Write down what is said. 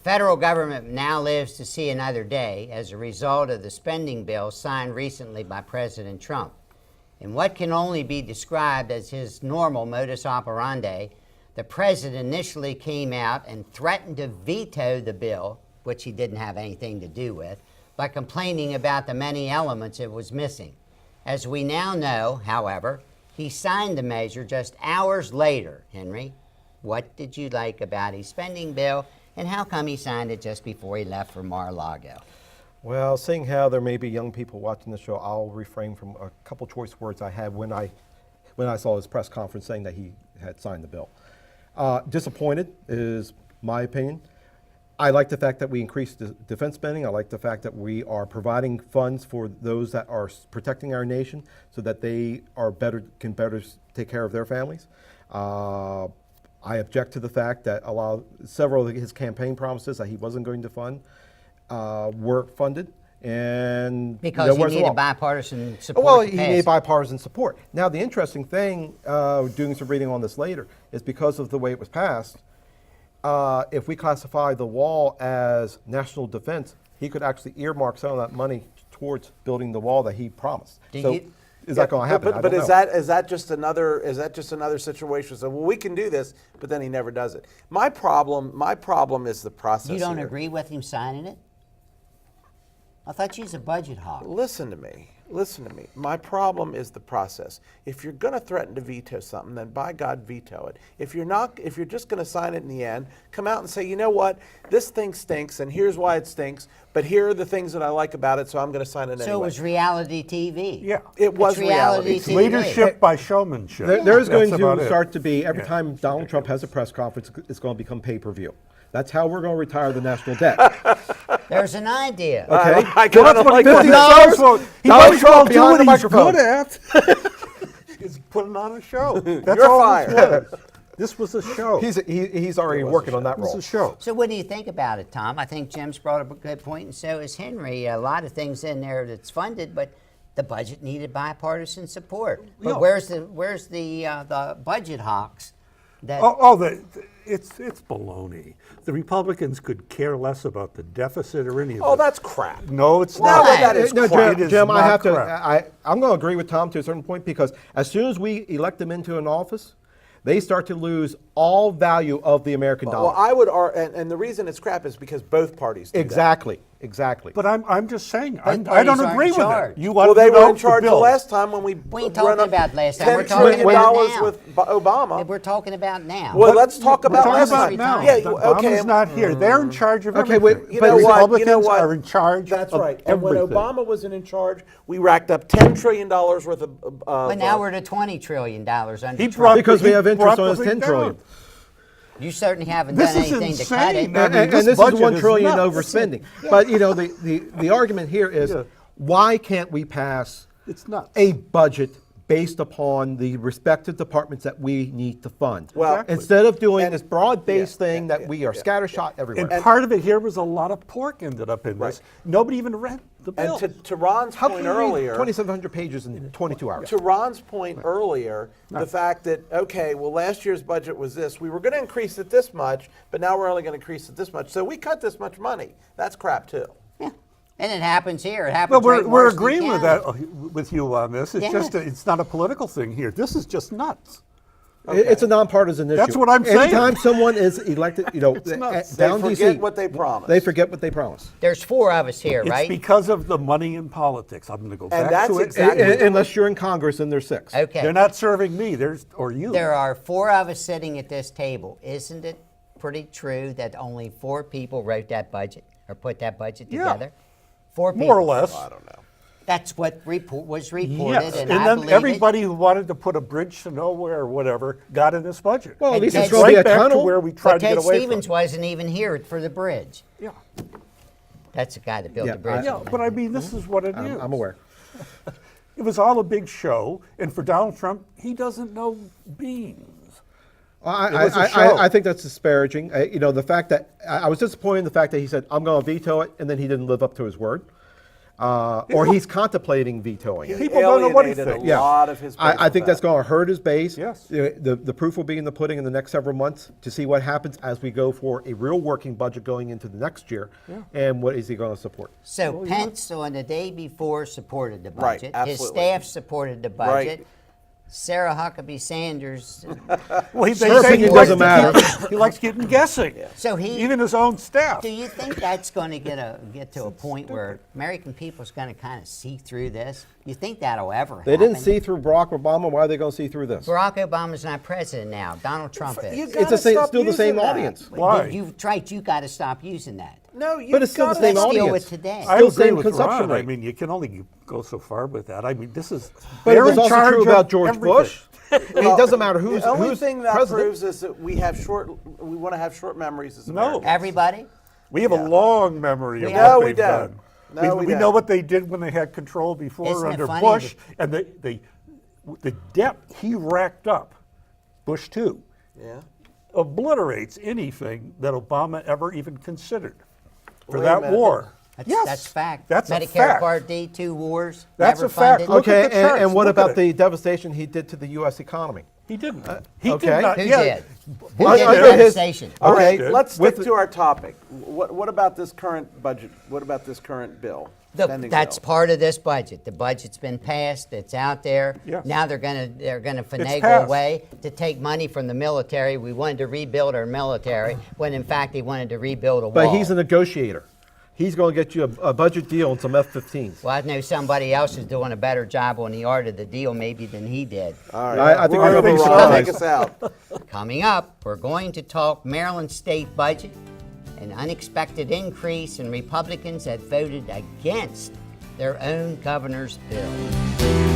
federal government now lives to see another day as a result of the spending bill signed recently by President Trump. In what can only be described as his normal modus operandi, the president initially came out and threatened to veto the bill, which he didn't have anything to do with, by complaining about the many elements it was missing. As we now know, however, he signed the measure just hours later. Henry, what did you like about his spending bill, and how come he signed it just before he left for Mar-a-Lago? Well, seeing how there may be young people watching the show, I'll refrain from a couple choice words I had when I saw his press conference saying that he had signed the bill. Disappointed is my opinion. I like the fact that we increased the defense spending. I like the fact that we are providing funds for those that are protecting our nation so that they are can better take care of their families. I object to the fact that several of his campaign promises that he wasn't going to fund were funded. And because he needed bipartisan support. Well, he needed bipartisan support. Now, the interesting thing, doing some reading on this later, is because of the way it was passed, if we classify the wall as national defense, he could actually earmark some of that money towards building the wall that he promised. Is that going to happen? But is that just another situation? So, well, we can do this, but then he never does it. My problem is the process. You don't here. agree with him signing it? I thought you was a budget hawk. Listen to me. My problem is the process. If you're going to threaten to veto something, then by God, veto it. If you're just going to sign it in the end, come out and say, you know what, this thing stinks, and here's why it stinks, but here are the things that I like about it, so I'm going to sign it anyway. So it was reality TV. Yeah, it was reality TV. Leadership by showmanship. There's going to start to be, every time Donald Trump has a press conference, it's going to become pay-per-view. That's how we're going to retire the national debt. There's an idea. Okay. I kind of like $50. He might as well do behind what the he's microphone. good at. Is putting on a show. That's You're all fired. This was a show. He's already working on that This role. is a show. So what do you think about it, Tom? I think Jim's brought up a good point, and so has Henry. A lot of things in there that's funded, but the budget needed bipartisan support. But Yeah. where's the budget hawks? It's baloney. The Republicans could care less about the deficit or any of it. Oh, that's crap. No, it's Why? not. That is No, crap. It is Jim, I not have to. crap. I'm going to agree with Tom to a certain point, because as soon as we elect them into an office, they start to lose all value of the American dollar. Well, I would, and the reason it's crap is because both parties do that. Exactly. But I'm just saying, I parties don't aren't agree in with charge. it. You Well, want they to were know in charge the bill. last time when we ain't talking about last time. We're $10 talking trillion about now. with Obama. We're talking about now. Well, let's talk We're about talking last about time. now. Yeah, Obama's okay. not here. They're in charge of Okay, everything. wait, You but know what? Republicans are in charge That's of right. And when everything. Obama was in charge, we racked up $10 trillion worth of. But now we're to $20 trillion under He Trump. brought- because we he have interest brought on his the $10 thing trillion. down. You certainly haven't This done is anything to cut it. insane. I mean, And this this is budget $1 is trillion nuts. overspending. But you know, the argument here is, why can't we pass It's nuts. a budget based upon the respective departments that we need to fund? Well, instead of doing this broad-based yeah, thing yeah, that we are scattershot everywhere. And part of it here was a lot of pork ended up in this. Nobody even read the bill. And to Ron's How point can you read earlier, 2,700 pages in 22 hours? to Ron's point earlier, the fact that, okay, well, last year's budget was this. We were going to increase it this much, but now we're only going to increase it this much. So we cut this much money. That's crap, too. Yeah. And it happens here. It happens Well, right we're worse than agreeing with county. that with you on this. It's Yeah. just it's not a political thing here. This is just nuts. It's a nonpartisan issue. That's what I'm saying. Anytime someone is elected, you know, nuts. down They DC, forget what they promised. They forget what they promised. There's 4 of us here, It's right? because of the money in politics. I'm going to go back that's to it. exactly- Unless you're in Congress, and there's 6. Okay. They're not serving me. Or you. There are 4 of us sitting at this table. Isn't it pretty true that only 4 people wrote that budget or put that budget Yeah. together? 4 people. More or less. I don't know. That's what was reported, Yes, and and I then believe everybody who wanted to put a bridge to nowhere or whatever got in this budget. Well, at And least Ted it's going to be a right back to tunnel. where we But tried to Ted get away Stevens from. wasn't even here for the bridge. Yeah, That's the guy that built Yeah, the bridge. yeah, but I mean, this is what it is. I'm aware. It was all a big show, and for Donald Trump, he doesn't know beans. I think that's disparaging. You know, the fact that I was disappointed in the fact that he said, I'm going to veto it, and then he didn't live up to his word. or he's contemplating vetoing it. People don't know what he alienated thinks. a Yeah. lot of his base I think with that's that. going to hurt his base. Yes. The proof will be in the pudding in the next several months to see what happens as we go for a real working budget going into the next year. And what is he going to support? So Pence on the day before supported the Right, budget. His absolutely. staff supported the budget. Right. Sarah Huckabee Sanders. Well, they Her say he opinion likes doesn't to matter. keep- he likes getting guessing. So he. Even his own staff. Do you think that's going to get to a point where American people's going to kind of see through this? You think that'll ever They happen? didn't see through Barack Obama. Why are they going to see through this? Barack Obama's not president now. Donald Trump is. You It's gotta the same, stop still the same using that. audience. Why? You tried. You got to stop using that. No, you But it's still the gotta same Let's deal audience. with today. I Still agree same with consumption Ron. I rate. mean, you can only go so far with that. I mean, this is. But it they're was in also charge true of about George everything. Bush. It doesn't matter who's The only who's thing that president. proves is that we want to have short memories as No. Americans. Everybody. We have a long memory of No, what we they've don't. done. No, we we know don't. what they did when they had control before Isn't it under funny Bush, and the debt he racked up, Bush too, Yeah. obliterates anything that Obama ever even considered for Wait a that minute. war. That's, Yes, that's fact. That's a Medicare fact. Part D, 2 wars. That's never a fact. funded. Look at Okay, the charts, and what look at about it. the devastation he did to the U.S. economy? He didn't. He okay. did not. Who yeah, did? Bush Who did under the his- devastation? All Okay, right, did. let's stick With to our topic. What about this current budget? What about this current bill? Spending That's bill? part of this budget. The budget's been passed. It's out there. Yes. Now they're gonna finagle passed. a way to take money from the military. We wanted to rebuild our military when in fact they wanted to rebuild a wall. But he's a negotiator. He's going to get you a budget deal and some F-15s. Well, I know somebody else is doing a better job on the art of the deal maybe than he did. All right, I think we're you're gonna be over, Ron. Take surprised. us out. Coming up, we're going to talk Maryland state budget, an unexpected increase, and Republicans have voted against their own governor's bill.